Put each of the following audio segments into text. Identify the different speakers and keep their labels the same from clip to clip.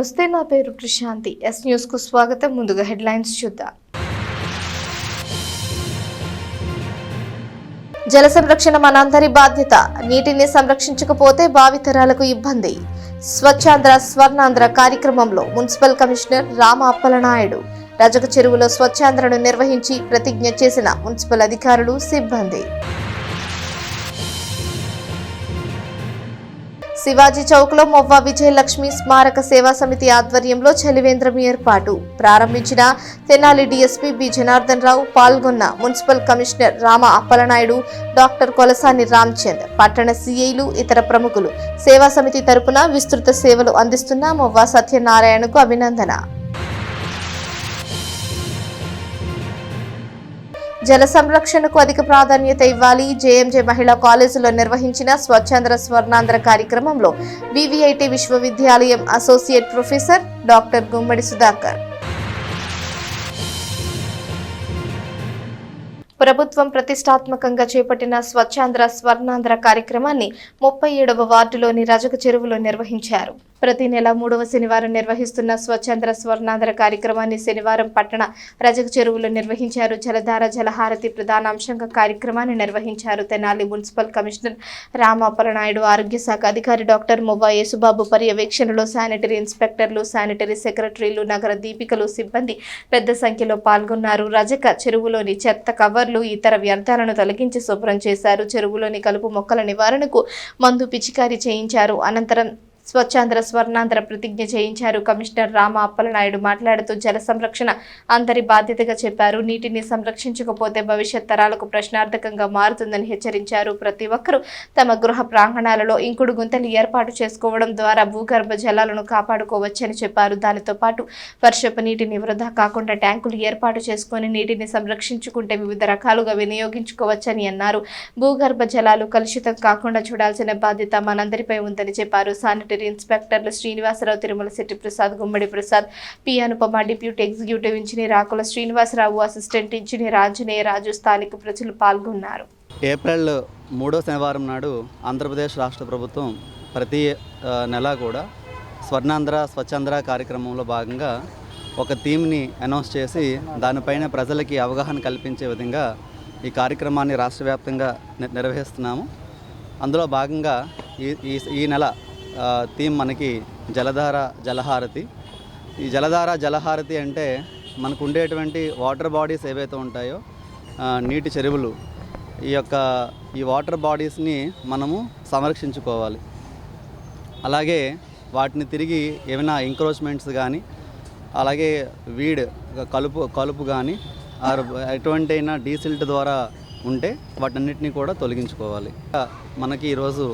Speaker 1: నమస్తే, నా పేరు ప్రశాంతి. ఎస్ న్యూస్ కు స్వాగతం. ముందుగా హెడ్లైన్స్ చూద్దాం. జల సంరక్షణ మనందరి బాధ్యత. నీటిని సంరక్షించకపోతే భావితరాలకు ఇబ్బంది. స్వచ్ఛాంధ్ర స్వర్ణాంధ్ర కార్యక్రమంలో మున్సిపల్ కమిషనర్ రామ అప్పలనాయుడు. రజక చెరువులో స్వచ్ఛాంధ్రను నిర్వహించి ప్రతిజ్ఞ చేసిన మున్సిపల్ అధికారులు, సిబ్బంది. శివాజీ చౌక్ లో మొవ్వ విజయలక్ష్మి స్మారక సేవా సమితి ఆధ్వర్యంలో చలివేంద్రం ఏర్పాటు. ప్రారంభించిన తెనాలి డీఎస్పీ బి జనార్దన్ రావు. పాల్గొన్న municipal commissioner Rama Appalanaidu, doctor Kolasani Ramchand, పట్టణ సీఐలు, ఇతర ప్రముఖులు. సేవా సమితి తరపున విస్తృత సేవలు అందిస్తున్న మొవ్వ సత్యనారాయణకు అభినందన. జల సంరక్షణకు అధిక ప్రాధాన్యత ఇవ్వాలి. జేఎంజే మహిళా కాలేజీలో నిర్వహించిన స్వచ్ఛాంధ్ర స్వర్ణాంధ్ర కార్యక్రమంలో వివిఐటి విశ్వవిద్యాలయం associate professor doctor Gummadi Sudhakar. ప్రభుత్వం ప్రతిష్టాత్మకంగా చేపట్టిన స్వచ్ఛాంధ్ర స్వర్ణాంధ్ర కార్యక్రమాన్ని 37వ వార్డులోని రజక చెరువులో నిర్వహించారు. ప్రతి నెల 3వ శనివారం నిర్వహిస్తున్న స్వచ్ఛాంధ్ర స్వర్ణాంధ్ర కార్యక్రమాన్ని శనివారం పట్టణ రజక చెరువులో నిర్వహించారు. జలధార జలహారతి ప్రధాన అంశంగా కార్యక్రమాన్ని నిర్వహించారు. తెనాలి మున్సిపల్ కమిషనర్ రామ అప్పలనాయుడు, ఆరోగ్య శాఖ అధికారి డాక్టర్ మొవ్వ యేసుబాబు పర్యవేక్షణలో శానిటరీ ఇన్స్పెక్టర్లు, శానిటరీ సెక్రటరీలు, నగర దీపికలు, సిబ్బంది పెద్ద సంఖ్యలో పాల్గొన్నారు. రజక చెరువులోని చెత్త కవర్లు, ఇతర వ్యర్థాలను తొలగించి శుభ్రం చేశారు. చెరువులోని కలుపు మొక్కల నివారణకు మందు పిచికారీ చేయించారు. అనంతరం స్వచ్ఛాంధ్ర స్వర్ణాంధ్ర ప్రతిజ్ఞ చేయించారు. కమిషనర్ రామ అప్పలనాయుడు మాట్లాడుతూ జల సంరక్షణ అందరి బాధ్యతగా చెప్పారు. నీటిని సంరక్షించకపోతే భవిష్యత్ తరాలకు ప్రశ్నార్థకంగా మారుతుందని హెచ్చరించారు. ప్రతి ఒక్కరూ తమ గృహ ప్రాంగణాలలో ఇంకుడు గుంతలు ఏర్పాటు చేసుకోవడం ద్వారా భూగర్భ జలాలను కాపాడుకోవచ్చని చెప్పారు. దానితో పాటు వర్షపు నీటిని వృధా కాకుండా ట్యాంకులు ఏర్పాటు చేసుకుని నీటిని సంరక్షించుకుంటే వివిధ రకాలుగా వినియోగించుకోవచ్చని అన్నారు. భూగర్భ జలాలు కలుషితం కాకుండా చూడాల్సిన బాధ్యత మనందరిపై ఉందని చెప్పారు. శానిటరీ ఇన్స్పెక్టర్లు Srinivasarao, Tirumala Setti Prasad, Gummadi Prasad, P Anupama, deputy executive engineer Akula Srinivasarao, assistant engineer Anjaneya Raju, స్థానిక ప్రజలు పాల్గొన్నారు.
Speaker 2: ఏప్రిల్ 3వ శనివారం నాడు ఆంధ్రప్రదేశ్ రాష్ట్ర ప్రభుత్వం ప్రతి నెల కూడా స్వర్ణాంధ్ర స్వచ్ఛాంధ్ర కార్యక్రమంలో భాగంగా ఒక థీమ్ని అనౌన్స్ చేసి దానిపైన ప్రజలకి అవగాహన కల్పించే విధంగా ఈ కార్యక్రమాన్ని రాష్ట్ర వ్యాప్తంగా నిర్వహిస్తున్నాము. అందులో భాగంగా ఈ నెల థీమ్ మనకి జలధార జలహారతి. ఈ జలధార జలహారతి అంటే మనకు ఉండేటువంటి వాటర్ బాడీస్ ఏవైతే ఉంటాయో, నీటి చెరువులు, ఈ వాటర్ బాడీస్ని మనము సంరక్షించుకోవాలి. అలాగే వాటిని తిరిగి ఏమైనా ఎంక్రోచ్మెంట్స్ కానీ, అలాగే కలుపు కానీ ఎటువంటి అయినా డీసిల్ట్ ద్వారా ఉంటే వాటన్నిటిని కూడా తొలగించుకోవాలి. మనకి ఈరోజు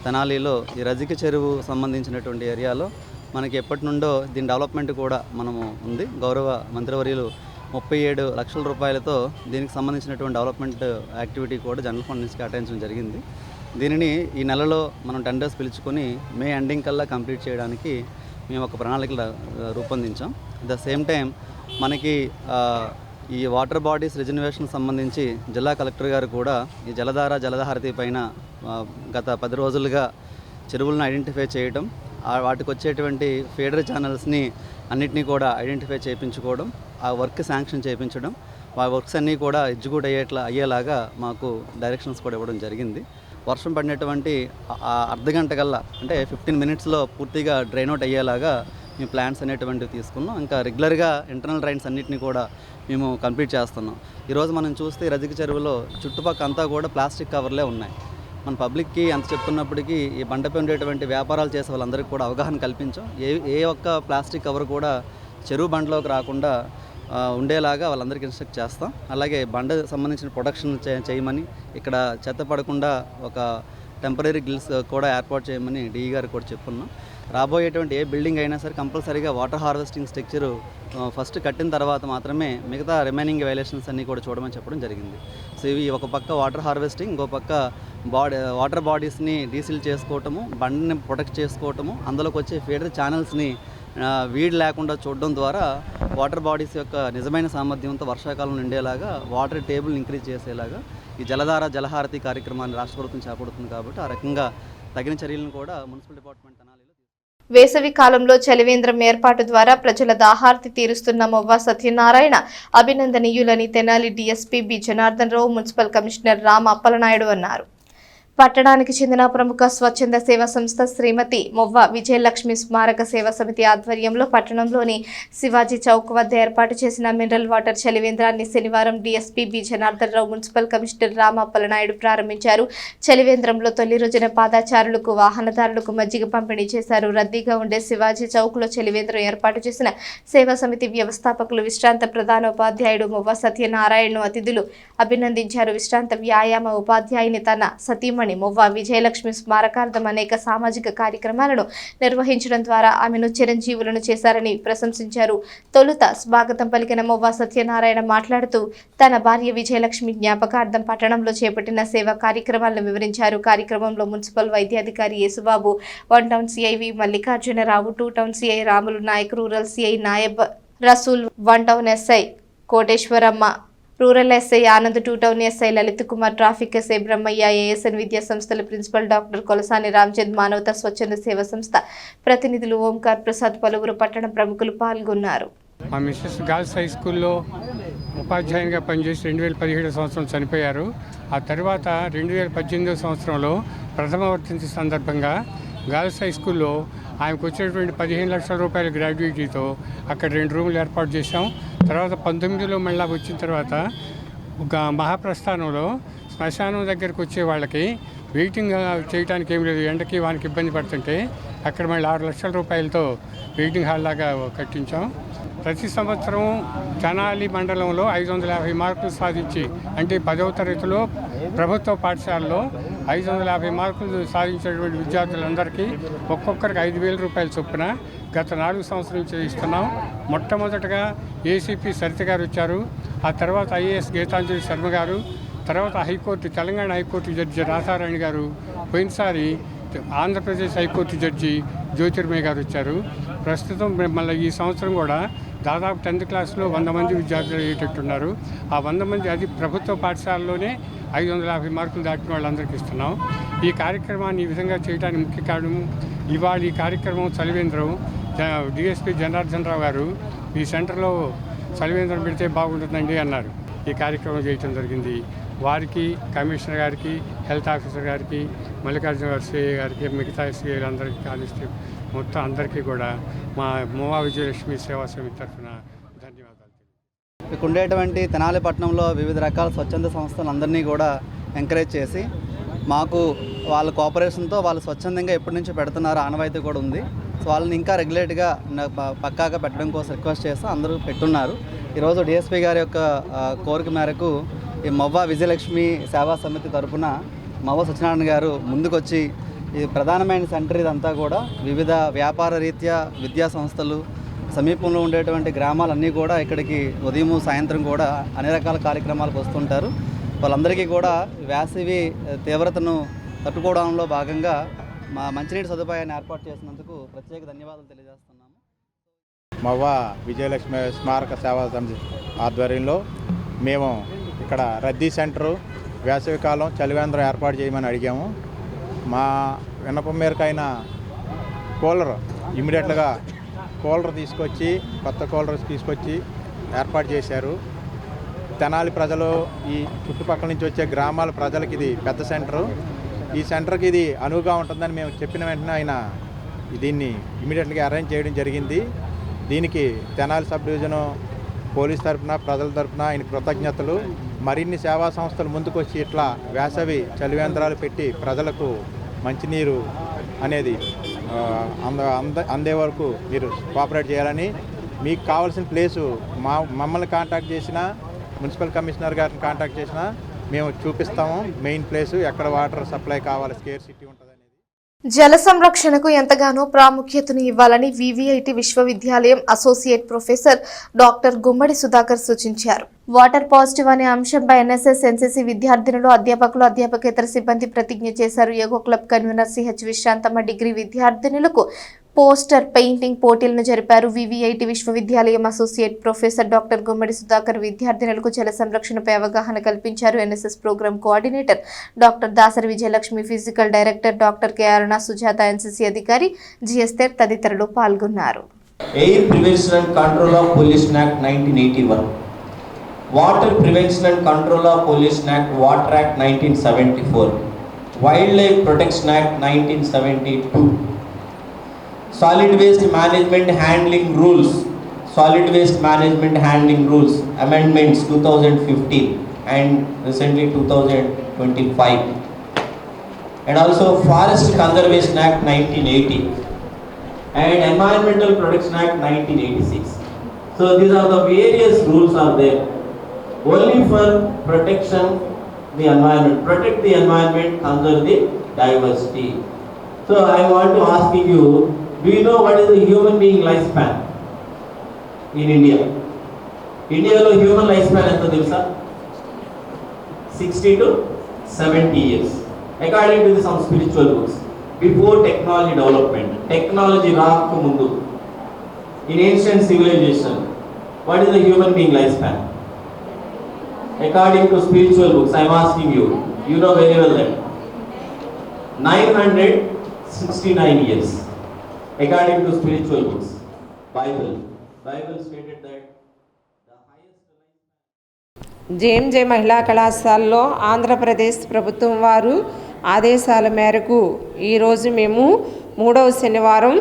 Speaker 2: తెనాలిలో ఈ రజక చెరువు సంబంధించినటువంటి ఏరియాలో మనకి ఎప్పటి నుండో దీని డెవలప్మెంట్ కూడా మనము ఉంది. గౌరవ మంత్రివర్యులు 37 లక్షల రూపాయలతో దీనికి సంబంధించినటువంటి డెవలప్మెంట్ యాక్టివిటీ కూడా జనరల్ ఫండ్ నుంచి కేటాయించడం జరిగింది. దీనిని ఈ నెలలో మనం టెండర్స్ పిలుచుకొని మే ఎండింగ్ కల్లా కంప్లీట్ చేయడానికి మేము ఒక ప్రణాళికలు రూపొందించాం. అట్ ద సేమ్ టైం మనకి ఈ వాటర్ బాడీస్ రిజర్వేషన్ సంబంధించి జిల్లా కలెక్టర్ గారు కూడా ఈ జలధార జలధారతి పైన గత 10 రోజులుగా చెరువులను ఐడెంటిఫై చేయడం, వాటికి వచ్చేటువంటి ఫీడర్ ఛానల్స్ని అన్నిటినీ కూడా ఐడెంటిఫై చేయించుకోవడం, ఆ వర్క్ శాంక్షన్ చేయించడం, ఆ వర్క్స్ అన్నీ కూడా ఎగ్జిక్యూట్ అయ్యేలాగా మాకు డైరెక్షన్స్ కూడా ఇవ్వడం జరిగింది. వర్షం పడినటువంటి అర్ధగంట కల్లా, అంటే 15 మినిట్స్లో పూర్తిగా డ్రైన్ అవుట్ అయ్యేలాగా మేము ప్లాన్స్ అనేటువంటివి తీసుకున్నాం. ఇంకా రెగ్యులర్గా ఇంటర్నల్ డ్రైన్స్ అన్నింటినీ కూడా మేము కంప్లీట్ చేస్తున్నాం. ఈరోజు మనం చూస్తే రజక చెరువులో చుట్టుపక్కల అంతా కూడా ప్లాస్టిక్ కవర్లే ఉన్నాయి. మన పబ్లిక్కి అంత చెప్తున్నప్పటికీ ఈ బండపై ఉండేటువంటి వ్యాపారాలు చేసే వాళ్ళందరికీ కూడా అవగాహన కల్పించాం. ఏ ఒక్క ప్లాస్టిక్ కవర్ కూడా చెరువు బండలోకి రాకుండా ఉండేలాగా వాళ్ళందరికీ ఇన్స్ట్రక్ట్ చేస్తాం. అలాగే బండ సంబంధించిన ప్రొడక్షన్ చేయమని, ఇక్కడ చెత్త పడకుండా ఒక టెంపరీ గిల్స్ కూడా ఏర్పాటు చేయమని డిఈ గారు కూడా చెప్పున్నాం. రాబోయేటువంటి ఏ బిల్డింగ్ అయినా సరే కంపల్సరీగా వాటర్ హార్వెస్టింగ్ స్ట్రక్చరు ఫస్ట్ కట్టిన తర్వాత మాత్రమే మిగతా రిమైనింగ్ వైలేషన్స్ అన్నీ కూడా చూడమని చెప్పడం జరిగింది. సో ఇవి ఒక పక్క వాటర్ హార్వెస్టింగ్, ఇంకో పక్క వాటర్ బాడీస్ని డీసిల్ చేసుకోవటము, బండిని ప్రొటెక్ట్ చేసుకోవటము, అందులోకి వచ్చే ఫీడర్ ఛానల్స్ని వీడ్ లేకుండా చూడడం ద్వారా వాటర్ బాడీస్ యొక్క నిజమైన సామర్థ్యంతో వర్షాకాలం నిండేలాగా, వాటర్ టేబుల్ ఇంక్రీజ్ చేసేలాగా ఈ జలధార జలహారతి కార్యక్రమాన్ని రాష్ట్ర ప్రభుత్వం చేపడుతుంది. కాబట్టి ఆ రకంగా తగిన చర్యలను కూడా మున్సిపల్ డిపార్ట్మెంట్ అనాలి.
Speaker 1: వేసవి కాలంలో చలివేంద్రం ఏర్పాటు ద్వారా ప్రజల దాహార్తి తీరుస్తున్న Movva Satyanarayana అభినందనీయులని Tenali DSP B Janardhan Rao, municipal commissioner Rama Appalanaidu అన్నారు. పట్టణానికి చెందిన ప్రముఖ స్వచ్ఛంద సేవా సంస్థ శ్రీమతి మొవ్వ విజయలక్ష్మి స్మారక సేవా సమితి ఆధ్వర్యంలో పట్టణంలోని శివాజీ చౌక్ వద్ద ఏర్పాటు చేసిన మినరల్ వాటర్ చలివేంద్రాన్ని శనివారం DSP B Janardhan Rao, municipal commissioner Rama Appalanaidu ప్రారంభించారు. చలివేంద్రంలో తొలి రోజున పాదచారులకు, వాహనదారులకు మజ్జిగ పంపిణీ చేశారు. రద్దీగా ఉండే శివాజీ చౌక్ లో చలివేంద్రం ఏర్పాటు చేసిన సేవా సమితి వ్యవస్థాపకులు విశ్రాంత ప్రధానోపాధ్యాయుడు మొవ్వ సత్యనారాయణను అతిథులు అభినందించారు. విశ్రాంత వ్యాయామ ఉపాధ్యాయుని తన సతీమణి మొవ్వ విజయలక్ష్మి స్మారకార్థం అనేక సామాజిక కార్యక్రమాలను నిర్వహించడం ద్వారా ఆమెను చిరంజీవులను చేశారని ప్రశంసించారు. తొలుత స్వాగతం పలికిన మొవ్వ సత్యనారాయణ మాట్లాడుతూ తన భార్య విజయలక్ష్మి జ్ఞాపకార్థం పట్టణంలో చేపట్టిన సేవా కార్యక్రమాలను వివరించారు. కార్యక్రమంలో మున్సిపల్ వైద్యాధికారి Yesubabu, 1 town CI V Mallikarjunarao, 2 town CI Ramulu Nayak, rural CI Nayab Rasool, 1 town SI Koteswaramma, rural SI Anand, 2 town SI Lalith Kumar, traffic SI Brahmaiah, ASN విద్యా సంస్థల ప్రిన్సిపల్ డాక్టర్ కొలసాని రామ్చంద్, మానవతా స్వచ్ఛంద సేవా సంస్థ ప్రతినిధులు ఓంకార్ ప్రసాద్, పలువురు పట్టణ ప్రముఖులు పాల్గొన్నారు.
Speaker 3: మా మిస్సెస్ గర్ల్స్ హై స్కూల్లో ఉపాధ్యాయునిగా పనిచేసి 2017 సంవత్సరం చనిపోయారు. ఆ తర్వాత 2018 సంవత్సరంలో ప్రథమ వర్తించే సందర్భంగా గర్ల్స్ హై స్కూల్లో ఆయనకు వచ్చేటువంటి 15 లక్షల రూపాయల గ్రాడ్యుయేటీతో అక్కడ 2 రూములు ఏర్పాటు చేశాం. తర్వాత 19లో మళ్ళీ వచ్చిన తర్వాత ఒక మహాప్రస్థానంలో శ్మశానం దగ్గరికి వచ్చే వాళ్ళకి వెయిటింగ్ చేయడానికి ఏం లేదు, ఎండకి వానికి ఇబ్బంది పడుతుంటే అక్కడ మళ్ళీ 6 లక్షల రూపాయలతో వెయిటింగ్ హాల్ లాగా కట్టించాం. ప్రతి సంవత్సరం తెనాలి మండలంలో 550 మార్కులు సాధించి, అంటే 10వ తరగతిలో ప్రభుత్వ పాఠశాలలో 550 మార్కులు సాధించినటువంటి విద్యార్థులందరికీ ఒక్కొక్కరికి 5,000 రూపాయల చొప్పున గత 4 సంవత్సరాల నుంచి ఇస్తున్నాం. మొట్టమొదటగా ఏసీపీ సరిత గారు వచ్చారు, ఆ తర్వాత ఐఏఎస్ గీతాంజలి శర్మ గారు, తర్వాత high court Telangana high court judge Radharani గారు, పోయినసారి ఆంధ్రప్రదేశ్ హైకోర్టు జడ్జి జ్యోతిర్మయ్య గారు వచ్చారు. ప్రస్తుతం మళ్ళీ ఈ సంవత్సరం కూడా దాదాపు 10th క్లాస్లో 100 మంది విద్యార్థులు అయ్యేటట్టున్నారు. ఆ 100 మంది అది ప్రభుత్వ పాఠశాలలోనే 550 మార్కులు దాటిన వాళ్ళందరికీ ఇస్తున్నాం. ఈ కార్యక్రమాన్ని ఈ విధంగా చేయడానికి ముఖ్య కారణం ఇవాళ ఈ కార్యక్రమం చలివేంద్రం డిఎస్పీ జనార్దన్ రావు గారు ఈ సెంటర్లో చలివేంద్రం పెడితే బాగుంటుందండి అన్నారు. ఈ కార్యక్రమం చేయడం జరిగింది. వారికి, కమిషనర్ గారికి, హెల్త్ ఆఫీసర్ గారికి, మల్లికార్జున గారు సిఐ గారికి, మిగతా సిఐలు అందరికీ, కానిస్టేబుల్ మొత్తం అందరికీ కూడా మా మొవ్వ విజయలక్ష్మి సేవా సమితి తరఫున ధన్యవాదాలు.
Speaker 2: ఇక్కడ ఉండేటువంటి తెనాలి పట్టణంలో వివిధ రకాల స్వచ్ఛంద సంస్థలందరినీ కూడా ఎంకరేజ్ చేసి మాకు వాళ్ళ కోఆపరేషన్తో వాళ్ళు స్వచ్ఛందంగా ఎప్పటి నుంచో పెడుతున్నారు, ఆనవాయితీ కూడా ఉంది. సో వాళ్ళని ఇంకా రెగ్యులేట్గా పక్కాగా పెట్టడం కోసం రిక్వెస్ట్ చేస్తూ అందరూ పెట్టున్నారు. ఈరోజు డిఎస్పీ గారి యొక్క కోరిక మేరకు ఈ మొవ్వ విజయలక్ష్మి సేవా సమితి తరఫున మొవ్వ సత్యనారాయణ గారు ముందుకొచ్చి ఈ ప్రధానమైన సెంటర్ ఇదంతా కూడా వివిధ వ్యాపార రీత్యా విద్యా సంస్థలు, సమీపంలో ఉండేటువంటి గ్రామాలన్నీ కూడా ఇక్కడికి ఉదయం సాయంత్రం కూడా అన్ని రకాల కార్యక్రమాలకు వస్తుంటారు. వాళ్ళందరికీ కూడా వేసవి తీవ్రతను తట్టుకోవడంలో భాగంగా మా మంచినీటి సదుపాయాన్ని ఏర్పాటు చేసినందుకు ప్రత్యేక ధన్యవాదాలు తెలియజేస్తున్నాము.
Speaker 4: మొవ్వ విజయలక్ష్మి స్మారక సేవా సమితి ఆధ్వర్యంలో మేము ఇక్కడ రద్దీ సెంటరు వేసవికాలం చలివేంద్రం ఏర్పాటు చేయమని అడిగాము. మా విన్నపం మేరకైన కూలర్ ఇమ్మీడియట్గా తీసుకొచ్చి కొత్త కూలర్ తీసుకొచ్చి ఏర్పాటు చేశారు. తెనాలి ప్రజలు, ఈ చుట్టుపక్కల నుంచి వచ్చే గ్రామాల ప్రజలకి ఇది పెద్ద సెంటరు. ఈ సెంటర్కి ఇది అనువుగా ఉంటుందని మేము చెప్పిన వెంటనే ఆయన దీన్ని ఇమ్మీడియట్గా అరేంజ్ చేయడం జరిగింది. దీనికి తెనాలి సబ్ డివిజను పోలీస్ తరఫున, ప్రజల తరఫున ఆయన కృతజ్ఞతలు. మరిన్ని సేవా సంస్థలు ముందుకు వచ్చి ఇట్లా వేసవి చలివేంద్రాలు పెట్టి ప్రజలకు మంచినీరు అనేది అందే వరకు మీరు కోఆపరేట్ చేయాలని, మీకు కావాల్సిన ప్లేసు మమ్మల్ని కాంటాక్ట్ చేసినా, మున్సిపల్ కమిషనర్ గారిని కాంటాక్ట్ చేసినా మేము చూపిస్తాము. మెయిన్ ప్లేసు ఎక్కడ వాటర్ సప్లై కావాలి, స్కేర్ సిటీ ఉంటుంది.
Speaker 1: జల సంరక్షణకు ఎంతగానో ప్రాముఖ్యతను ఇవ్వాలని వివిఐటి విశ్వవిద్యాలయం associate professor doctor Gummadi Sudhakar సూచించారు. వాటర్ పాజిటివ్ అనే అంశంపై ఎన్ఎస్ఎస్, ఎన్సీసీ విద్యార్థినులు, అధ్యాపకులు, అధ్యాపకేతర సిబ్బంది ప్రతిజ్ఞ చేశారు. యోగో club convener CH Vishrantamma degree విద్యార్థినులకు పోస్టర్ పెయింటింగ్ పోటీలను జరిపారు. వివిఐటి విశ్వవిద్యాలయం associate professor doctor Gummadi Sudhakar విద్యార్థినులకు జల సంరక్షణపై అవగాహన కల్పించారు. NSS programme coordinator doctor Dasari Vijayalakshmi, physical director doctor K Aruna Sujatha, NCC అధికారి జిఎస్తేర్ తదితరులు పాల్గొన్నారు.
Speaker 5: Air prevention and control of pollution act 1981, water prevention and control of pollution act water act 1974, wildlife protection act 1972, solid waste management handling rules amendments 2015 and recently 2025, and also Forest Conservation Act 1980 and Environmental Protection Act 1986. So these are the various rules are there only for protection the environment, protect the environment, conserve the diversity. So I want to ask you, do you know what is the human being lifespan in India? India lo human lifespan ento telusa? 60 to 70 years. According to some spiritual books, before technology development, technology raaku mundu, in ancient civilization, what is the human being lifespan? According to spiritual books, I am asking you, you know very well that 969 years. According to spiritual books, Bible stated that the highest
Speaker 6: JMJ మహిళా కళాశాలలో ఆంధ్రప్రదేశ్ ప్రభుత్వం వారు ఆదేశాల మేరకు ఈరోజు మేము 3వ శనివారం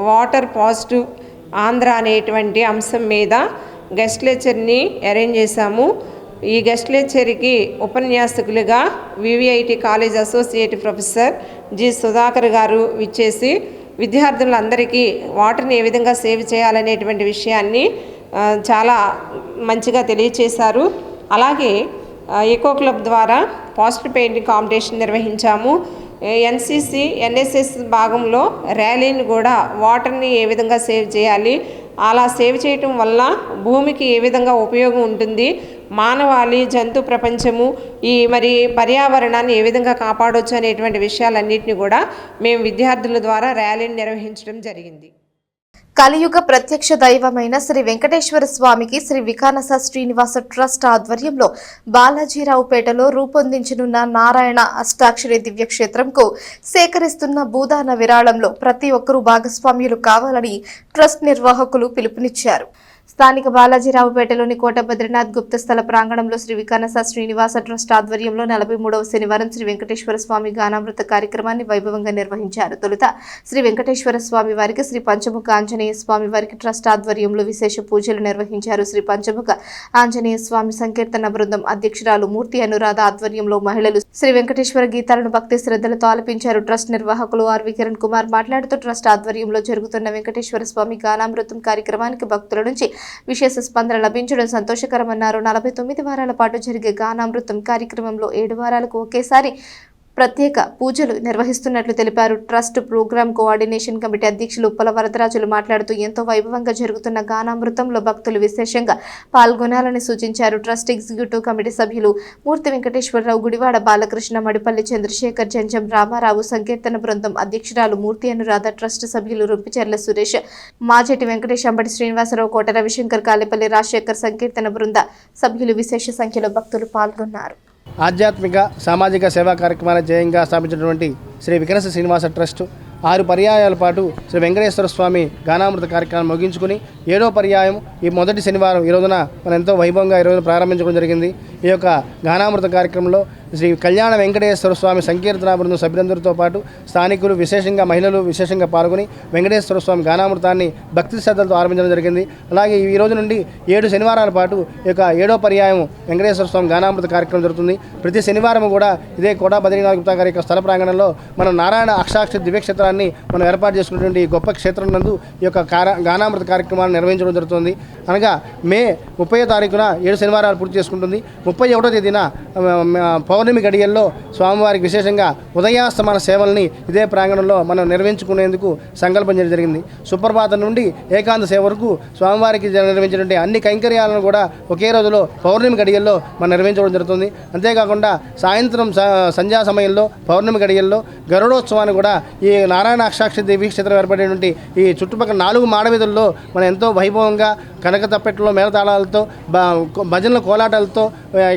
Speaker 6: వాటర్ పాజిటివ్ ఆంధ్ర అనేటువంటి అంశం మీద గెస్ట్ లెక్చర్ని అరేంజ్ చేశాము. ఈ గెస్ట్ లెక్చర్కి ఉపన్యాసకులుగా VVIT college associate professor G Sudhakar గారు విచ్చేసి విద్యార్థులందరికీ వాటర్ని ఏ విధంగా సేవ్ చేయాలనేటువంటి విషయాన్ని చాలా మంచిగా తెలియచేశారు. అలాగే ఎకో క్లబ్ ద్వారా పోస్టర్ పెయింటింగ్ కాంపిటీషన్ నిర్వహించాము. ఎన్సీసీ ఎన్ఎస్ఎస్ భాగంలో ర్యాలీని కూడా వాటర్ని ఏ విధంగా సేవ్ చేయాలి, అలా సేవ్ చేయటం వల్ల భూమికి ఏ విధంగా ఉపయోగం ఉంటుంది, మానవాళి జంతు ప్రపంచము మరి పర్యావరణాన్ని ఏ విధంగా కాపాడవచ్చు అనేటువంటి విషయాలన్నింటినీ కూడా మేము విద్యార్థుల ద్వారా ర్యాలీని నిర్వహించడం జరిగింది.
Speaker 1: కలియుగ ప్రత్యక్ష దైవమైన శ్రీ వెంకటేశ్వర స్వామికి శ్రీ వికానస శ్రీనివాస ట్రస్ట్ ఆధ్వర్యంలో బాలాజీరావుపేటలో రూపొందించనున్న నారాయణ అష్టాక్షరి దివ్యక్షేత్రంకు సేకరిస్తున్న భూదాన విరాళంలో ప్రతి ఒక్కరూ భాగస్వామ్యులు కావాలని ట్రస్ట్ నిర్వాహకులు పిలుపునిచ్చారు. స్థానిక బాలాజీరావుపేటలోని కోట బద్రీనాథ్ గుప్త స్థల ప్రాంగణంలో శ్రీ వికానస శ్రీనివాస ట్రస్ట్ ఆధ్వర్యంలో 43వ శనివారం శ్రీ వెంకటేశ్వర స్వామి గానామృత కార్యక్రమాన్ని వైభవంగా నిర్వహించారు. తొలుత శ్రీ వెంకటేశ్వర స్వామి వారికి, శ్రీ పంచముఖ ఆంజనేయ స్వామి వారికి ట్రస్ట్ ఆధ్వర్యంలో విశేష పూజలు నిర్వహించారు. శ్రీ పంచముఖ ఆంజనేయ స్వామి సంకీర్తన బృందం అధ్యక్షురాలు మూర్తి అనురాధ ఆధ్వర్యంలో మహిళలు శ్రీ వెంకటేశ్వర గీతాలను భక్తి శ్రద్ధలతో ఆలపించారు. ట్రస్ట్ నిర్వాహకులు ఆర్వి కిరణ్ కుమార్ మాట్లాడుతూ ట్రస్ట్ ఆధ్వర్యంలో జరుగుతున్న వెంకటేశ్వర స్వామి గానామృతం కార్యక్రమానికి భక్తుల నుంచి విశేష స్పందన లభించడం సంతోషకరమన్నారు. 49 వారాల పాటు జరిగే గానామృతం కార్యక్రమంలో 7 వారాలకు ఒకేసారి ప్రత్యేక పూజలు నిర్వహిస్తున్నట్లు తెలిపారు. ట్రస్ట్ ప్రోగ్రామ్ కోఆర్డినేషన్ కమిటీ అధ్యక్షులు ఉప్పల వరదరాజులు మాట్లాడుతూ ఎంతో వైభవంగా జరుగుతున్న గానామృతంలో భక్తులు విశేషంగా పాల్గొనాలని సూచించారు. ట్రస్ట్ ఎగ్జిక్యూటివ్ కమిటీ సభ్యులు మూర్తి వెంకటేశ్వరరావు, గుడివాడ బాలకృష్ణ, మడిపల్లి చంద్రశేఖర్, జంజం రామారావు, సంకీర్తన బృందం అధ్యక్షురాలు మూర్తి అనురాధ, ట్రస్ట్ సభ్యులు రుంపిచెర్ల సురేష్, మాజెటి వెంకటేష్, అంబటి శ్రీనివాసరావు, కోట రవిశంకర్, కాలేపల్లి రాజశేఖర్, సంకీర్తన బృంద సభ్యులు విశేష సంఖ్యలో భక్తులు పాల్గొన్నారు.
Speaker 7: ఆధ్యాత్మిక సామాజిక సేవా కార్యక్రమాల ధ్యేయంగా స్థాపించినటువంటి శ్రీ వికానస శ్రీనివాస ట్రస్ట్ 6 పర్యాయాల పాటు శ్రీ వెంకటేశ్వర స్వామి గానామృత కార్యక్రమాన్ని ముగించుకుని 7వ పర్యాయం ఈ మొదటి శనివారం ఈ రోజున మనం ఎంతో వైభవంగా ఈ రోజున ప్రారంభించడం జరిగింది. ఈ యొక్క గానామృత కార్యక్రమంలో శ్రీ కళ్యాణ వెంకటేశ్వర స్వామి సంకీర్తన బృందం సభ్యులందరితో పాటు స్థానికులు, విశేషంగా మహిళలు విశేషంగా పాల్గొని వెంకటేశ్వర స్వామి గానామృతాన్ని భక్తి శ్రద్ధలతో ఆరంభించడం జరిగింది. అలాగే ఈ రోజు నుండి 7 శనివారాల పాటు ఈ యొక్క 7వ పర్యాయం వెంకటేశ్వర స్వామి గానామృత కార్యక్రమం జరుగుతుంది. ప్రతి శనివారం కూడా ఇదే కోట బద్రీనాథ్ గుప్తా గారి యొక్క స్థల ప్రాంగణంలో మనం నారాయణ అష్టాక్షరి దివ్యక్షేత్రాన్ని మనం ఏర్పాటు చేసుకున్నటువంటి ఈ గొప్ప క్షేత్రం నందు ఈ యొక్క గానామృత కార్యక్రమాన్ని నిర్వహించడం జరుగుతుంది. అనగా మే 30వ తారీఖున 7 శనివారాలు పూర్తి చేసుకుంటుంది. 31వ తేదీన పౌర్ణమి గడియల్లో స్వామివారికి విశేషంగా ఉదయాస్తమాన సేవల్ని ఇదే ప్రాంగణంలో మనం నిర్వహించుకునేందుకు సంకల్పం చేయడం జరిగింది. సుప్రభాతం నుండి ఏకాంత సేవ వరకు స్వామివారికి నిర్వహించినటువంటి అన్ని కైంకర్యాలను కూడా ఒకే రోజులో పౌర్ణమి గడియల్లో మనం నిర్వహించడం జరుగుతుంది. అంతేకాకుండా సాయంత్రం సంధ్యా సమయంలో పౌర్ణమి గడియల్లో గరుడోత్సవాన్ని కూడా ఈ నారాయణ అక్షాక్షి దేవి క్షేత్రం ఏర్పడేటువంటి ఈ చుట్టుపక్కల 4 మాడవీధుల్లో మనం ఎంతో వైభవంగా కనక తప్పెట్లో మేళతాళాలతో భజనల కోలాటాలతో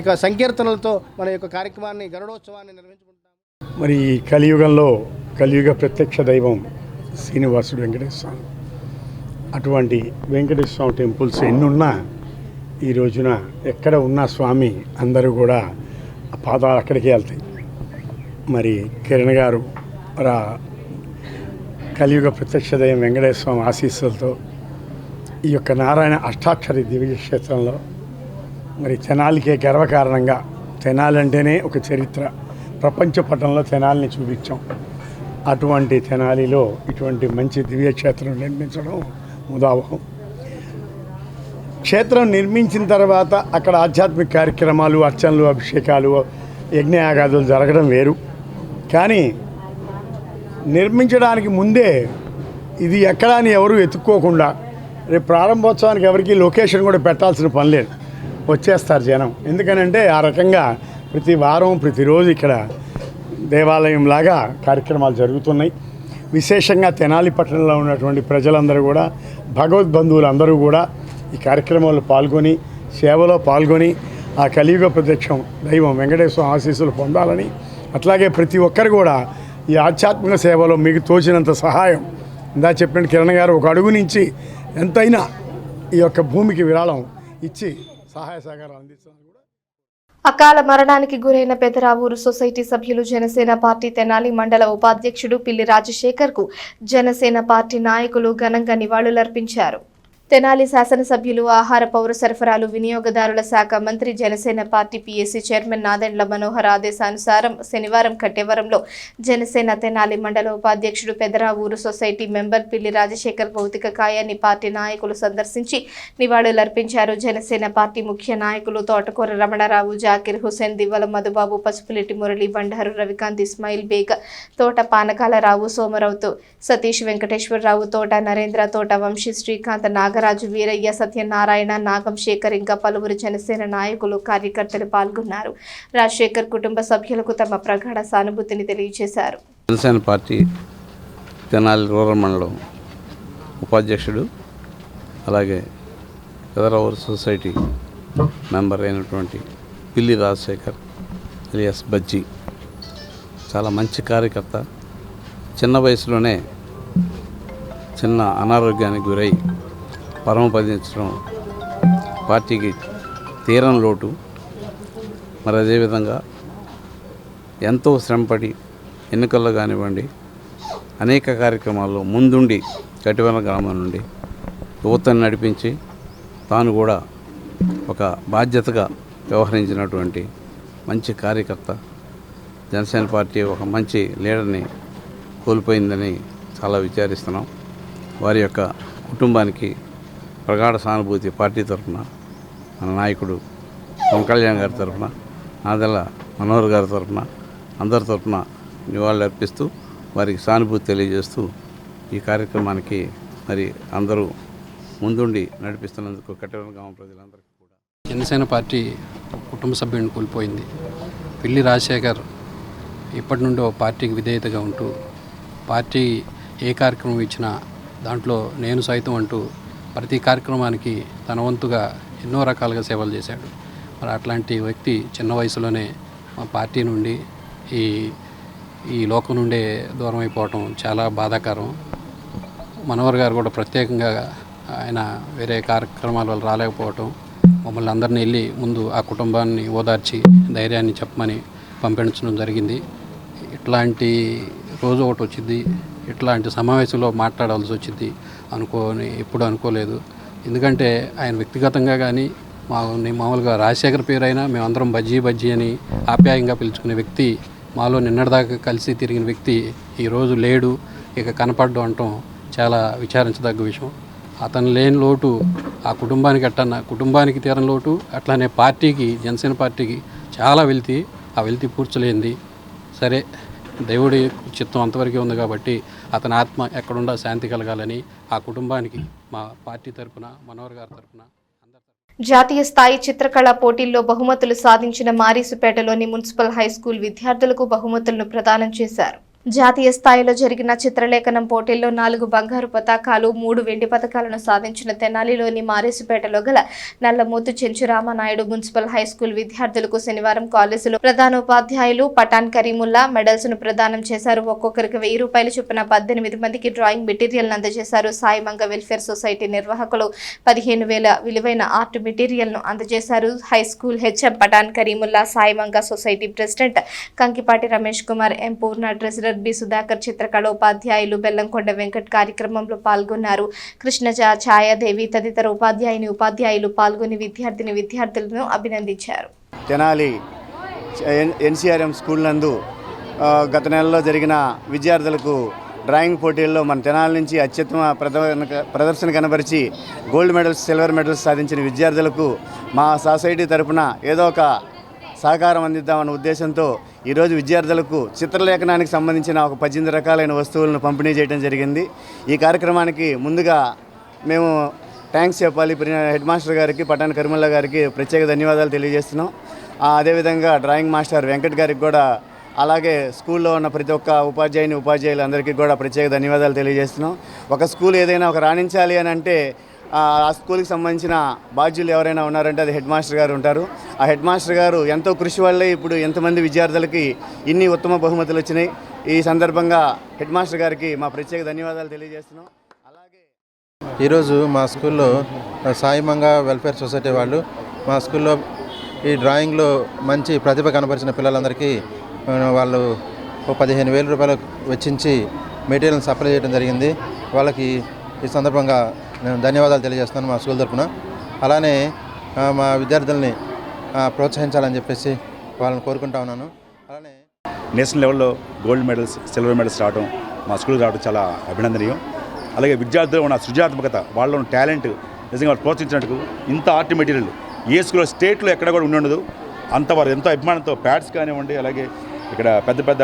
Speaker 7: ఇక సంకీర్తనలతో మన యొక్క కార్యక్రమాన్ని గరుడోత్సవాన్ని నిర్వహించుకుంటాం.
Speaker 8: మరి ఈ కలియుగ ప్రత్యక్ష దైవం శ్రీనివాసుడు వెంకటేశ్వర స్వామి. అటువంటి వెంకటేశ్వర స్వామి టెంపుల్స్ ఎన్నున్నా ఈ రోజున ఎక్కడ ఉన్న స్వామి అందరూ కూడా ఆ పాదాలు అక్కడికే వెళ్తాయి. మరి కిరణ్ గారు కలియుగ ప్రత్యక్ష దైవం వెంకటేశ్వర స్వామి ఆశీస్సులతో ఈ యొక్క నారాయణ అష్టాక్షరి దివ్య క్షేత్రంలో మరి తెనాలికే గర్వకారణంగా, తెనాలి అంటేనే ఒక చరిత్ర, ప్రపంచ పటంలో తెనాలిని చూపించాం. అటువంటి తెనాలిలో ఇటువంటి మంచి దివ్యక్షేత్రం నిర్మించడం ముదావహం. క్షేత్రం నిర్మించిన తర్వాత అక్కడ ఆధ్యాత్మిక కార్యక్రమాలు, అర్చనలు, అభిషేకాలు, యజ్ఞయాగాదులు జరగడం వేరు. కానీ నిర్మించడానికి ముందే ఇది ఎక్కడా అని ఎవరు ఎత్తుక్కోకుండా రేపు ప్రారంభోత్సవానికి ఎవరికి లొకేషన్ కూడా పెట్టాల్సిన పని లేదు, వచ్చేస్తారు జనం. ఎందుకనంటే ఆ రకంగా ప్రతి వారం ప్రతిరోజు ఇక్కడ దేవాలయంలాగా కార్యక్రమాలు జరుగుతున్నాయి. విశేషంగా తెనాలి పట్టణంలో ఉన్నటువంటి ప్రజలందరూ కూడా, భగవద్బంధువులందరూ కూడా ఈ కార్యక్రమంలో పాల్గొని, సేవలో పాల్గొని ఆ కలియుగ ప్రత్యక్షం దైవం వెంకటేశ్వర ఆశీస్సులు పొందాలని, అట్లాగే ప్రతి ఒక్కరు కూడా ఈ ఆధ్యాత్మిక సేవలో మీకు తోచినంత సహాయం, ఇందా చెప్పిన కిరణ్ గారు ఒక అడుగు నుంచి ఎంతైనా ఈ యొక్క భూమికి విరాళం ఇచ్చి సహాయ సహకారాలు అందిస్తున్నారు.
Speaker 1: అకాల మరణానికి గురైన పెదరావూరు సొసైటీ సభ్యులు జనసేన పార్టీ తెనాలి మండల ఉపాధ్యక్షుడు పిల్లి రాజశేఖర్ కు జనసేన పార్టీ నాయకులు ఘనంగా నివాళులర్పించారు. తెనాలి శాసనసభ్యులు ఆహార పౌర సరఫరాలు వినియోగదారుల శాఖ మంత్రి Janasena party PAC chairman Nadendla Manohar ఆదేశానుసారం శనివారం కట్టేవరంలో జనసేన తెనాలి మండల ఉపాధ్యక్షుడు పెదరావూరు సొసైటీ మెంబర్ పిల్లి రాజశేఖర్ భౌతిక కాయాన్ని పార్టీ నాయకులు సందర్శించి నివాళులర్పించారు. జనసేన పార్టీ ముఖ్య నాయకులు తోటకూర రమణారావు, జాకిర్ హుసేన్, దివ్వల మధుబాబు, పసుపులెట్టి మురళి, బండారు రవికాంత్, ఇస్మాయిల్ బేగ్, తోట పానకాలరావు, సోమరావుతో సతీష్, వెంకటేశ్వరరావు, తోట నరేంద్ర, తోట వంశీ, శ్రీకాంత్, నాగరాజు, వీరయ్య, సత్యనారాయణ, నాగం శేఖర్ ఇంకా పలువురు జనసేన నాయకులు, కార్యకర్తలు పాల్గొన్నారు. రాజశేఖర్ కుటుంబ సభ్యులకు తమ ప్రగాఢ సానుభూతిని తెలియజేశారు.
Speaker 9: జనసేన పార్టీ తెనాలి రూరల్ మండలం ఉపాధ్యక్షుడు, అలాగే పెదరావూరు సొసైటీ మెంబర్ అయినటువంటి పిల్లి రాజశేఖర్ ఎలియాస్ బజ్జీ చాలా మంచి కార్యకర్త. చిన్న వయసులోనే చిన్న అనారోగ్యానికి గురై పరమపదించడం పార్టీకి తీరని లోటు. మరి అదేవిధంగా ఎంతో శ్రమపడి ఎన్నికల్లో కానివ్వండి అనేక కార్యక్రమాల్లో ముందుండి కటివన గ్రామం నుండి యువతను నడిపించి తాను కూడా ఒక బాధ్యతగా వ్యవహరించినటువంటి మంచి కార్యకర్త. జనసేన పార్టీ ఒక మంచి లీడర్ని కోల్పోయిందని చాలా విచారిస్తున్నాం. వారి యొక్క కుటుంబానికి ప్రగాఢ సానుభూతి పార్టీ తరఫున, మన నాయకుడు పవన్ కళ్యాణ్ గారి తరఫున, నాదెండ్ల మనోహర్ గారి తరఫున, అందరి తరఫున నివాళులు అర్పిస్తూ వారికి సానుభూతి తెలియజేస్తూ ఈ కార్యక్రమానికి మరి అందరూ ముందుండి నడిపిస్తున్నందుకు కట్టెవరం గ్రామ ప్రజలందరికీ కూడా.
Speaker 10: జనసేన పార్టీ కుటుంబ సభ్యుడిని కోల్పోయింది. పిల్లి రాజశేఖర్ ఇప్పటి నుండి పార్టీకి విధేయతగా ఉంటూ పార్టీ ఏ కార్యక్రమం ఇచ్చినా దాంట్లో నేను సైతం అంటూ ప్రతి కార్యక్రమానికి తన వంతుగా ఎన్నో రకాలుగా సేవలు చేశాడు. మరి అట్లాంటి వ్యక్తి చిన్న వయసులోనే మా పార్టీ నుండి ఈ లోకం నుండే దూరం అయిపోవటం చాలా బాధాకరం. మనోహర్ గారు కూడా ప్రత్యేకంగా ఆయన వేరే కార్యక్రమాల వల్ల రాలేకపోవటం, మమ్మల్ని అందరినీ వెళ్ళి ముందు ఆ కుటుంబాన్ని ఓదార్చి ధైర్యాన్ని చెప్పమని పంపించడం జరిగింది. ఇట్లాంటి రోజు ఒకటి వచ్చింది, ఇట్లాంటి సమావేశంలో మాట్లాడాల్సి వచ్చింది ఎప్పుడు అనుకోలేదు. ఎందుకంటే ఆయన వ్యక్తిగతంగా కానీ మామూలుగా రాజశేఖర్ పేరు అయినా మేమందరం బజ్జీ అని ఆప్యాయంగా పిలుచుకునే వ్యక్తి, మాలో నిన్నటిదాకా కలిసి తిరిగిన వ్యక్తి ఈరోజు లేడు, ఇక కనపడ్డం అంటాం చాలా విచారించదగ్గ విషయం. అతను లేని లోటు ఆ కుటుంబానికి తీరని లోటు, అట్లానే పార్టీకి, జనసేన పార్టీకి చాలా ఆ వెలితి పూడ్చలేంది. సరే, దేవుడి చిత్తం అంతవరకే ఉంది కాబట్టి అతని ఆత్మ ఎక్కడుండా శాంతి కలగాలని ఆ కుటుంబానికి మా పార్టీ తరఫున, మనోహర్ గారి తరఫున
Speaker 1: జాతీయ స్థాయి చిత్రకళా పోటీల్లో బహుమతులు సాధించిన మారీసుపేటలోని మున్సిపల్ హైస్కూల్ విద్యార్థులకు బహుమతులను ప్రదానం చేశారు. జాతీయ స్థాయిలో జరిగిన చిత్రలేఖనం పోటీల్లో 4 బంగారు పతకాలు, 3 వెండి పతకాలను సాధించిన తెనాలిలోని మారేసుపేటలో గల నల్లమోతు చెంచు రామనాయుడు మున్సిపల్ హైస్కూల్ విద్యార్థులకు శనివారం కాలేజీలో ప్రధానోపాధ్యాయులు పఠాన్ కరీముల్లా మెడల్స్ ను ప్రదానం చేశారు. ఒక్కొక్కరికి 1000 రూపాయలు చొప్పున 18 మందికి డ్రాయింగ్ మెటీరియల్ అందజేశారు. సాయిమంగ వెల్ఫేర్ సొసైటీ నిర్వాహకులు 15,000 విలువైన ఆర్ట్ మెటీరియల్ ను అందజేశారు. High school HM Pathan Karimulla, Saimanga society president Kankipati Ramesh Kumar, M Purna, treasurer B Sudhakar, చిత్రకళ ఉపాధ్యాయులు బెల్లంకొండ వెంకట్ కార్యక్రమంలో పాల్గొన్నారు. కృష్ణజ, ఛాయాదేవి తదితర ఉపాధ్యాయులు పాల్గొని విద్యార్థులను అభినందించారు.
Speaker 7: తెనాలి ఎన్సీఆర్ఎం స్కూల్ నందు గత నెలలో జరిగిన విద్యార్థులకు డ్రాయింగ్ పోటీల్లో మన తెనాలి నుంచి అత్యుత్తమ ప్రదర్శన కనబరిచి గోల్డ్ మెడల్స్, సిల్వర్ మెడల్స్ సాధించిన విద్యార్థులకు మా సొసైటీ తరపున ఏదో ఒక సహకారం అందిద్దామన్న ఉద్దేశంతో ఈరోజు విద్యార్థులకు చిత్రలేఖనానికి సంబంధించిన ఒక 18 రకాలైన వస్తువులను పంపిణీ చేయడం జరిగింది. ఈ కార్యక్రమానికి ముందుగా మేము థ్యాంక్స్ చెప్పాలి హెడ్ మాస్టర్ గారికి, పఠాన్ కరీముల్లా గారికి ప్రత్యేక ధన్యవాదాలు తెలియజేస్తున్నాం. అదేవిధంగా డ్రాయింగ్ మాస్టర్ వెంకట్ గారికి కూడా, అలాగే స్కూల్లో ఉన్న ప్రతి ఒక్క ఉపాధ్యాయులందరికీ కూడా ప్రత్యేక ధన్యవాదాలు తెలియజేస్తున్నాం. ఒక స్కూల్ ఏదైనా రాణించాలి అని అంటే ఆ స్కూల్కి సంబంధించిన బాధ్యులు ఎవరైనా ఉన్నారంటే అది హెడ్ మాస్టర్ గారు ఉంటారు. ఆ హెడ్ మాస్టర్ గారు ఎంతో కృషి వల్లే ఇప్పుడు ఎంతమంది విద్యార్థులకి ఇన్ని ఉత్తమ బహుమతులు వచ్చినాయి. ఈ సందర్భంగా హెడ్ మాస్టర్ గారికి మా ప్రత్యేక ధన్యవాదాలు తెలియజేస్తున్నాం. అలాగే
Speaker 11: ఈరోజు మా స్కూల్లో సాయిమంగ వెల్ఫేర్ సొసైటీ వాళ్ళు మా స్కూల్లో ఈ డ్రాయింగ్లో మంచి ప్రతిభ కనపరిచిన పిల్లలందరికీ వాళ్ళు 15,000 రూపాయలు వెచ్చించి మెటీరియల్ సప్లై చేయడం జరిగింది. వాళ్ళకి ఈ సందర్భంగా నేను ధన్యవాదాలు తెలియజేస్తున్నాను మా స్కూల్ తరఫున. అలానే మా విద్యార్థుల్ని ప్రోత్సహించాలని చెప్పేసి వాళ్ళని కోరుకుంటా ఉన్నాను. అలానే
Speaker 12: నేషనల్ లెవెల్లో గోల్డ్ మెడల్స్, సిల్వర్ మెడల్స్ రావడం, మా స్కూల్కి రావడం చాలా అభినందనీయం. అలాగే విద్యార్థులు ఉన్న సృజనాత్మకత, వాళ్ళలో ఉన్న టాలెంట్ నిజంగా వాళ్ళు ప్రోత్సహించినట్టుకు ఇంత ఆర్ట్ మెటీరియల్ ఏ స్కూల్లో స్టేట్లో ఎక్కడ కూడా ఉండదు. అంత వారు ఎంతో అభిమానంతో ప్యాడ్స్ కానివ్వండి, అలాగే ఇక్కడ పెద్ద పెద్ద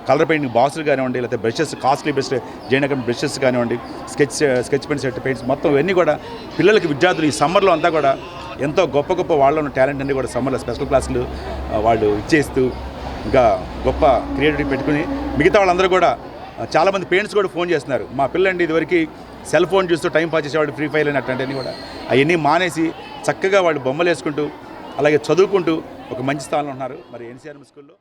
Speaker 12: కలర్ పెయింటింగ్ బాక్సులు కానివ్వండి, లేకపోతే బ్రషెస్, కాస్ట్లీ జైనకం బ్రషెస్ కానివ్వండి, స్కెచ్ పెన్స్, సెట్ పెయింట్స్ మొత్తం ఇవన్నీ కూడా పిల్లలకి, విద్యార్థులు ఈ సమ్మర్లో అంతా కూడా ఎంతో గొప్ప వాళ్ళలో ఉన్న టాలెంట్ అన్నీ కూడా సమ్మర్లో స్పెషల్ క్లాసులు వాళ్ళు ఇచ్చేస్తూ ఇంకా గొప్ప క్రియేటివిటీ పెట్టుకుని మిగతా వాళ్ళందరూ కూడా చాలామంది పేరెంట్స్ కూడా ఫోన్ చేస్తున్నారు. మా పిల్లండి ఇదివరకు సెల్ ఫోన్ చూస్తూ టైం పాస్ చేసేవాడు, ఫ్రీ ఫైర్ అని అట్లాంటివన్నీ కూడా అవన్నీ మానేసి చక్కగా వాళ్ళు బొమ్మలు వేసుకుంటూ అలాగే చదువుకుంటూ ఒక మంచి స్థానంలో ఉన్నారు. మరి ఎన్సీఆర్ఎం స్కూల్లో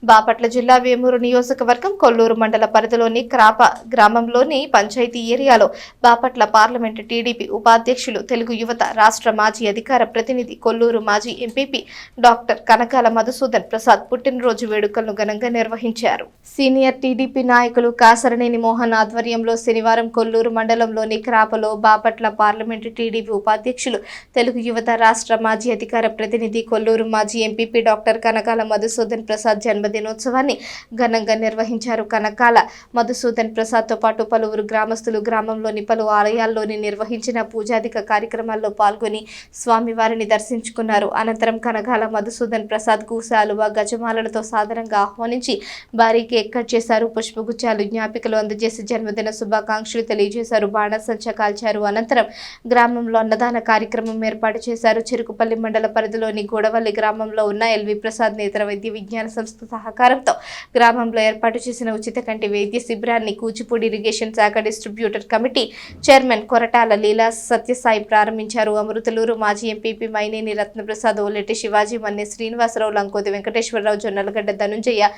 Speaker 1: బాపట్ల జిల్లా వేమూరు నియోజకవర్గం కొల్లూరు మండల పరిధిలోని క్రాప గ్రామంలోని పంచాయతీ ఏరియాలో బాపట్ల పార్లమెంటు టీడీపీ ఉపాధ్యక్షులు, తెలుగు యువత రాష్ట్ర మాజీ అధికార ప్రతినిధి, కొల్లూరు మాజీ ఎంపీపీ డాక్టర్ కనకాల మధుసూదన్ ప్రసాద్ పుట్టినరోజు వేడుకలను ఘనంగా నిర్వహించారు. సీనియర్ టీడీపీ నాయకులు కాసరనేని మోహన్ ఆధ్వర్యంలో శనివారం కొల్లూరు మండలంలోని క్రాపలో బాపట్ల పార్లమెంటు టీడీపీ ఉపాధ్యక్షులు, తెలుగు యువత రాష్ట్ర మాజీ అధికార ప్రతినిధి, కొల్లూరు మాజీ ఎంపీపీ డాక్టర్ కనకాల మధుసూదన్ ప్రసాద్ జన్మదినోత్సవాన్ని ఘనంగా నిర్వహించారు. కనకాల మధుసూదన్ ప్రసాద్ తో పాటు పలువురు గ్రామస్తులు గ్రామంలోని పలు ఆలయాల్లోని నిర్వహించిన పూజాదిక కార్యక్రమాల్లో పాల్గొని స్వామివారిని దర్శించుకున్నారు. అనంతరం కనకాల మధుసూదన్ ప్రసాద్ కు శాలువా, గజమాలలతో సాదరంగా ఆహ్వానించి భారీ కేక్ కట్ చేశారు. పుష్పగుచ్చాలు, జ్ఞాపికలు అందజేసి జన్మదిన శుభాకాంక్షలు తెలియజేశారు. బాణసంచ కాల్చారు. అనంతరం గ్రామంలో అన్నదాన కార్యక్రమం ఏర్పాటు చేశారు. చెరుకుపల్లి మండల పరిధిలోని గోడవల్లి గ్రామంలో ఉన్న ఎల్వి ప్రసాద్ నేత్ర వైద్య విజ్ఞాన సంస్థ సహకారంతో గ్రామంలో ఏర్పాటు చేసిన ఉచిత కంటి వైద్య శిబిరాన్ని కూచిపూడి ఇరిగేషన్ శాఖ డిస్ట్రిబ్యూటర్ కమిటీ చైర్మన్ కొరటాల లీలా సత్యసాయి ప్రారంభించారు. అమృతలూరు మాజీ ఎంపీపీ మైనేని రత్నప్రసాద్, ఓలెట్టి శివాజీ, మన్నె శ్రీనివాసరావు, లంకోతి వెంకటేశ్వరరావు, జొన్నలగడ్డ ధనుంజయ,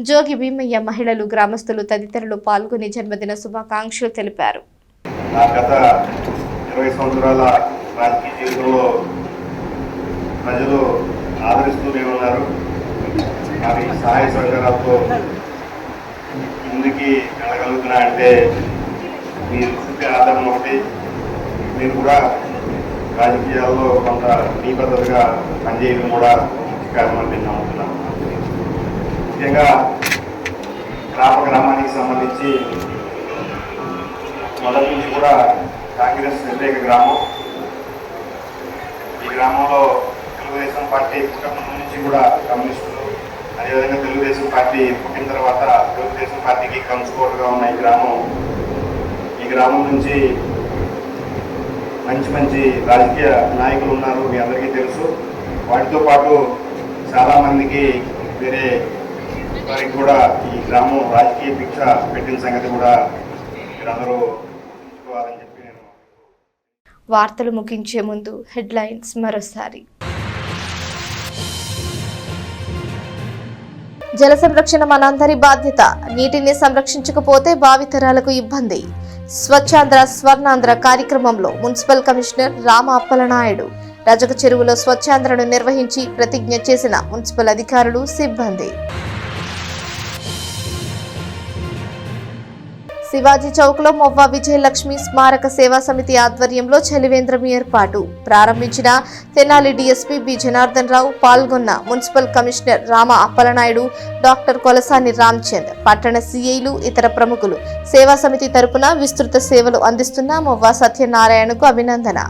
Speaker 1: జోగి భీమయ్య, మహిళలు, గ్రామస్తులు తదితరులు పాల్గొని జన్మదిన శుభాకాంక్షలు తెలిపారు.
Speaker 13: ప్రజలు ఆదరిస్తూనే ఉన్నారు. అవి సహాయ సహకారాలతో ముందుకి వెళ్ళగలుగుతున్నాయంటే మీరు చూపే ఆదరణ ఒకటి. మీరు కూడా రాజకీయాల్లో కొంత నిబద్ధతగా పనిచేయడం కూడా కారణమని నేను నమ్ముతున్నాను. ముఖ్యంగా గ్రామానికి సంబంధించి మొదటి నుంచి కూడా కాంగ్రెస్ వ్యతిరేక గ్రామం. ఈ గ్రామంలో తెలుగుదేశం పార్టీ పుట్టిన నుంచి కూడా కమ్యూనిస్టులు, అదేవిధంగా తెలుగుదేశం పార్టీ పుట్టిన తర్వాత తెలుగుదేశం పార్టీకి కంచుకోటగా ఉన్న ఈ గ్రామం నుంచి మంచి మంచి రాజకీయ నాయకులు ఉన్నారు, మీ అందరికీ తెలుసు. వాటితో పాటు చాలామందికి వేరే వారికి కూడా ఈ గ్రామం రాజకీయ భిక్ష పెట్టిన సంగతి కూడా మీరందరూ తెలుసుకోవాలని చెప్పి నేను.
Speaker 1: వార్తలు ముగించే ముందు హెడ్లైన్స్ మరోసారి. జల సంరక్షణ మనందరి బాధ్యత. నీటిని సంరక్షించకపోతే భావితరాలకు ఇబ్బంది. స్వచ్ఛాంధ్ర స్వర్ణాంధ్ర కార్యక్రమంలో మున్సిపల్ కమిషనర్ రామ అప్పలనాయుడు. రజక చెరువులో స్వచ్ఛాంధ్రను నిర్వహించి ప్రతిజ్ఞ చేసిన మున్సిపల్ అధికారులు, సిబ్బంది. శివాజీ చౌక్లో మొవ్వ విజయలక్ష్మి స్మారక సేవా సమితి ఆధ్వర్యంలో చలివేంద్రం ఏర్పాటు. ప్రారంభించిన తెనాలి డీఎస్పీ బి జనార్దన్ రావు. పాల్గొన్న municipal commissioner Rama Appalanaidu, doctor Kolasani Ramchand, పట్టణ సీఐలు, ఇతర ప్రముఖులు. సేవా సమితి తరపున విస్తృత సేవలు అందిస్తున్న మొవ్వ సత్యనారాయణకు అభినందన.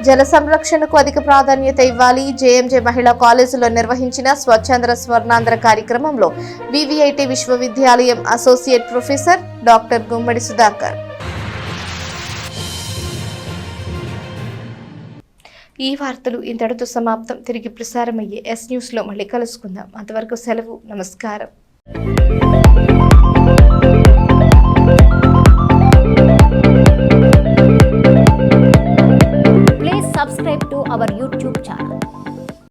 Speaker 1: జల సంరక్షణకు అధిక ప్రాధాన్యత ఇవ్వాలి. జేఎంజే మహిళా కాలేజీలో నిర్వహించిన స్వచ్ఛాంధ్ర స్వర్ణాంధ్ర కార్యక్రమంలో వివిఐటి విశ్వవిద్యాలయం associate professor doctor Gummadi Sudhakar. ఈ వార్తలు ఇంతటితో సమాప్తం. తిరిగి ప్రసారమయ్యే ఎస్ న్యూస్లో మళ్ళీ కలుసుకుందాం. అంతవరకు సెలవు. నమస్కారం.